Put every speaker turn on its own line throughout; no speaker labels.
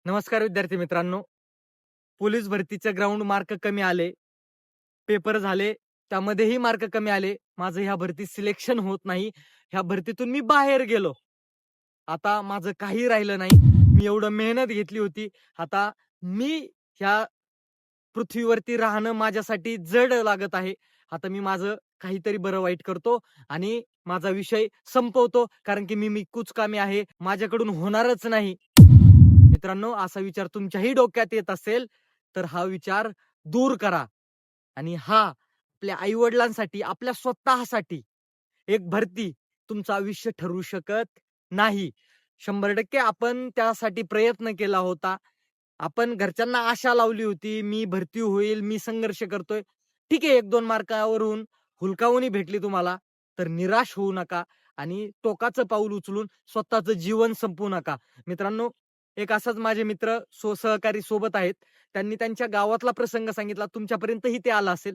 नमस्कार विद्यार्थी मित्रांनो. पोलीस भरतीचे ग्राउंड मार्क कमी आले. पेपर झाले, त्यामध्येही मार्क कमी आले. माझं ह्या भरतीत सिलेक्शन होत नाही. ह्या भरतीतून मी बाहेर गेलो. आता माझं काही राहिलं नाही. मी एवढं मेहनत घेतली होती. आता मी ह्या पृथ्वीवरती राहणं माझ्यासाठी जड लागत आहे. आता मी माझं काहीतरी बरं वाईट करतो आणि माझा विषय संपवतो. कारण की मी कुचकामी आहे. माझ्याकडून होणारच नाही. मित्रांनो, असा विचार तुमच्याही डोक्यात येत असेल, तर हा विचार दूर करा आणि आपल्या आई-वडिलांसाठी, आपल्या स्वतःसाठी एक भरती तुमचं आयुष्य ठरवू शकत नाही. 100% आपण त्यासाठी प्रयत्न केला होता. आपण घरच्यांना आशा लावली होती, मी भरती होईल, मी संघर्ष करतोय. ठीक आहे, 1-2 मार्कावरून हुलकावणी भेटली तुम्हाला, तर निराश होऊ नका आणि टोकाचं पाऊल उचलून स्वतःचं जीवन संपवू नका. मित्रांनो, एक असाच माझे मित्र सहकारी सोबत आहेत. त्यांनी त्यांच्या गावातला प्रसंग सांगितला. तुमच्यापर्यंतही ते आलं असेल.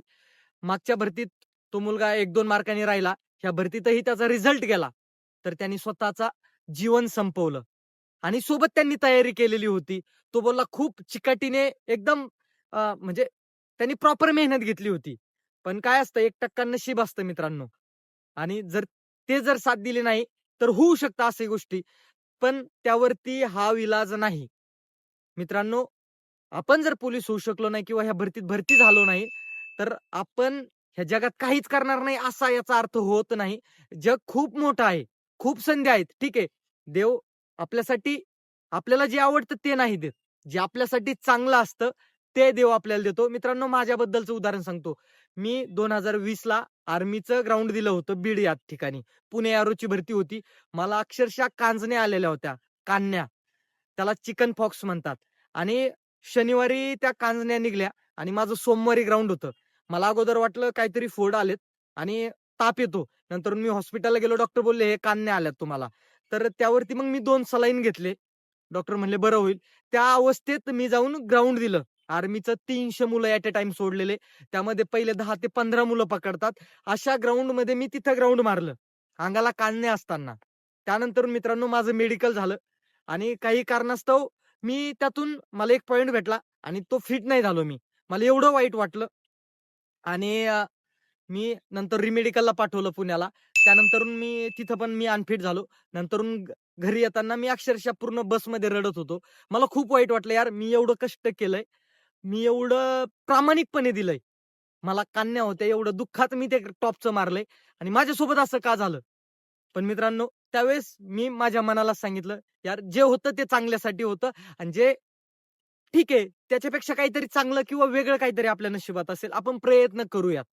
मागच्या भरतीत तो मुलगा 1-2 मार्कांनी राहिला. ह्या भरतीतही त्याचा रिझल्ट गेला. तर त्यांनी स्वतःचा जीवन संपवलं आणि सोबत त्यांनी तयारी केलेली होती. तो बोलला खूप चिकाटीने एकदम म्हणजे त्यांनी प्रॉपर मेहनत घेतली होती. पण काय असतं 1% नशीब असतं मित्रांनो आणि जर साथ दिली नाही, तर होऊ शकतं अशा गोष्टी. पण त्यावरती हा इलाज नाही. मित्रांनो, आपण जर पोलीस होऊ शकलो नाही किंवा ह्या भरतीत भरती झालो नाही, तर आपण ह्या जगात काहीच करणार नाही असा याचा अर्थ होत नाही. जग खूप मोठं आहे. खूप संधी आहेत. ठीक आहे. देव आपल्यासाठी आपल्याला जे आवडतं ते नाही देत. जे आपल्यासाठी चांगलं असतं ते देव आपल्याला देतो. मित्रांनो, माझ्याबद्दलचं उदाहरण सांगतो. मी 2020ला आर्मीचं ग्राउंड दिलं होतं बीड या ठिकाणी. पुणे एरोची भरती होती. मला अक्षरशः कांजण्या आलेल्या होत्या. कांन्या. त्याला चिकन पॉक्स म्हणतात आणि शनिवारी त्या कांजण्या निघल्या आणि माझं सोमवारी ग्राउंड होतं. मला अगोदर वाटलं काहीतरी फोड आलेत आणि ताप येतो. नंतर मी हॉस्पिटलला गेलो. डॉक्टर बोलले, "हे कांण्या आल्यात तुम्हाला." तर त्यावरती मग मी 2 सलाईन घेतले. डॉक्टर म्हणले, "बरं होईल." त्या अवस्थेत मी जाऊन ग्राउंड दिलं. आर्मीचं 300 मुलं ॲट अ टाईम सोडलेले. त्यामध्ये पहिले 10 ते 15 मुलं पकडतात. अशा ग्राउंडमध्ये मी तिथं ग्राउंड मारलं. अंगाला कांण्या असताना. त्यानंतर मित्रांनो माझं मेडिकल झालं आणि काही कारणास्तव मी त्यातून मला एक पॉइंट भेटला आणि तो फिट नाही झालो मी. मला एवढं वाईट वाटलं आणि मी नंतर रिमेडिकलला पाठवलं पुण्याला. त्यानंतरून तिथं पण मी अनफिट झालो. नंतरून घरी येताना मी अक्षरशः पूर्ण बसमध्ये रडत होतो. मला खूप वाईट वाटलं यार मी एवढं कष्ट केलंय. मी एवढं प्रामाणिकपणे दिलंय. मला कान्या होत्या एवढं दुःखात मी ते टॉपचं मारलंय आणि माझ्यासोबत असं का झालं? पण मित्रांनो त्यावेळेस मी माझ्या मनाला सांगितलं, "यार जे होतं ते चांगल्यासाठी होतं आणि जे ठीक आहे, त्याच्यापेक्षा काहीतरी चांगलं किंवा वेगळं काहीतरी आपल्या नशिबात असेल. आपण प्रयत्न करूयात."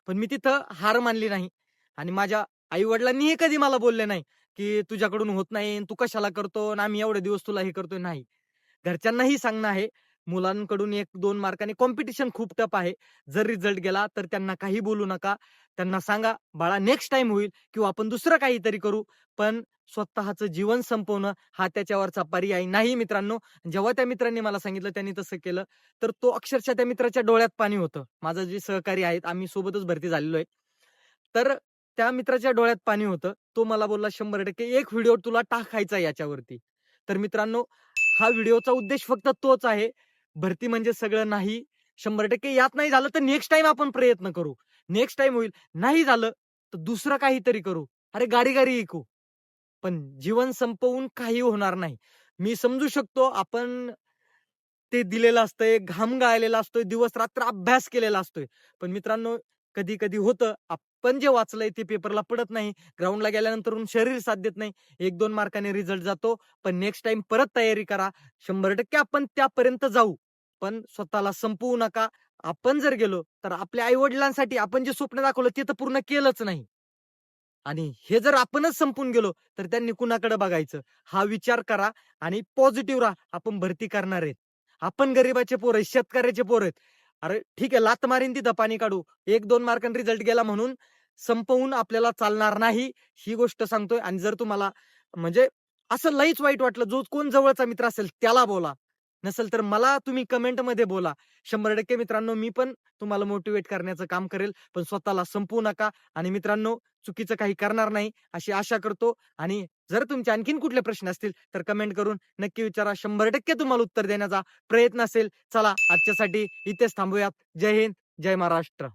पण मी तिथं हार मानली नाही आणि माझ्या आई-वडिलांनीही कधी मला बोलले नाही, की "तुझ्याकडून होत नाही, तू कशाला करतो आणि आम्ही एवढे दिवस तुला हे करतोय." नाही. घरच्यांनाही सांगणं आहे, मुलांकडून 1-2 मार्कांनी कॉम्पिटिशन खूप टफ आहे. जर रिझल्ट गेला तर त्यांना काही बोलू नका. त्यांना सांगा, "बाळा नेक्स्ट टाईम होईल किंवा आपण दुसरं काहीतरी करू." पण स्वतःचं जीवन संपवणं हा त्याच्यावरचा पर्याय नाही मित्रांनो. जेव्हा त्या मित्रांनी मला सांगितलं त्यांनी तसं केलं, तर तो अक्षरशः त्या मित्राच्या डोळ्यात पाणी होतं. माझं जे सहकारी आहेत, आम्ही सोबतच भरती झालेलो आहे. तर त्या मित्राच्या डोळ्यात पाणी होतं. तो मला बोलला, "100% एक व्हिडिओ तुला टाकायचा आहे याच्यावरती." तर मित्रांनो, हा व्हिडिओचा उद्देश फक्त तोच आहे. भरती म्हणजे सगळं नाही. 100% यात नाही झालं तर नेक्स्ट टाईम आपण प्रयत्न करू. नेक्स्ट टाईम होईल. नाही झालं तर दुसरं काहीतरी करू. अरे गाडी-गाडी ऐकू. पण जीवन संपवून काही होणार नाही. मी समजू शकतो आपण ते दिलेलं असतंय, घाम गाळलेला असतोय, दिवस-रात्र अभ्यास केलेला असतोय. पण मित्रांनो, कधी-कधी होतं, आपण जे वाचलंय ते पेपरला पडत नाही. ग्राउंडला गेल्यानंतरून शरीर साथ देत नाही. 1-2 मार्कांनी रिझल्ट जातो. पण नेक्स्ट टाईम परत तयारी करा. 100% आपण त्यापर्यंत जाऊ. पण स्वतःला संपवू नका. आपण जर गेलो, तर आपल्या आई-वडिलांसाठी आपण जे स्वप्न दाखवलं ते तर पूर्ण केलंच नाही. आणि हे जर आपणच संपून गेलो, तर त्यांनी कुणाकडे बघायचं? हा विचार करा आणि पॉझिटिव्ह राहा. आपण भरती करणार आहेत. आपण गरिबाचे पोरं आहेत, शेतकऱ्याचे पोरं आहेत. अरे ठीक आहे, लाथ मारीन तिथं पाणी काढू. 1-2 मार्कांनी रिझल्ट गेला म्हणून संपवून आपल्याला चालणार नाही. ही गोष्ट सांगतोय आणि जर तुम्हाला म्हणजे असं लईच वाईट वाटलं, जो कोण जवळचा मित्र असेल त्याला बोला. नसेल तर मला तुम्ही कमेंटमध्ये बोला. 100% मित्रांनो मी पण तुम्हाला मोटिव्हेट करण्याचं काम करेल. पण स्वतःला संपवू नका आणि मित्रांनो चुकीचं काही करणार नाही अशी आशा करतो आणि जर तुमचे आणखीन कुठले प्रश्न असतील तर कमेंट करून नक्की विचारा. 100% तुम्हाला उत्तर देण्याचा प्रयत्न असेल. चला आजच्यासाठी इथेच थांबूयात. जय हिंद, जय महाराष्ट्र.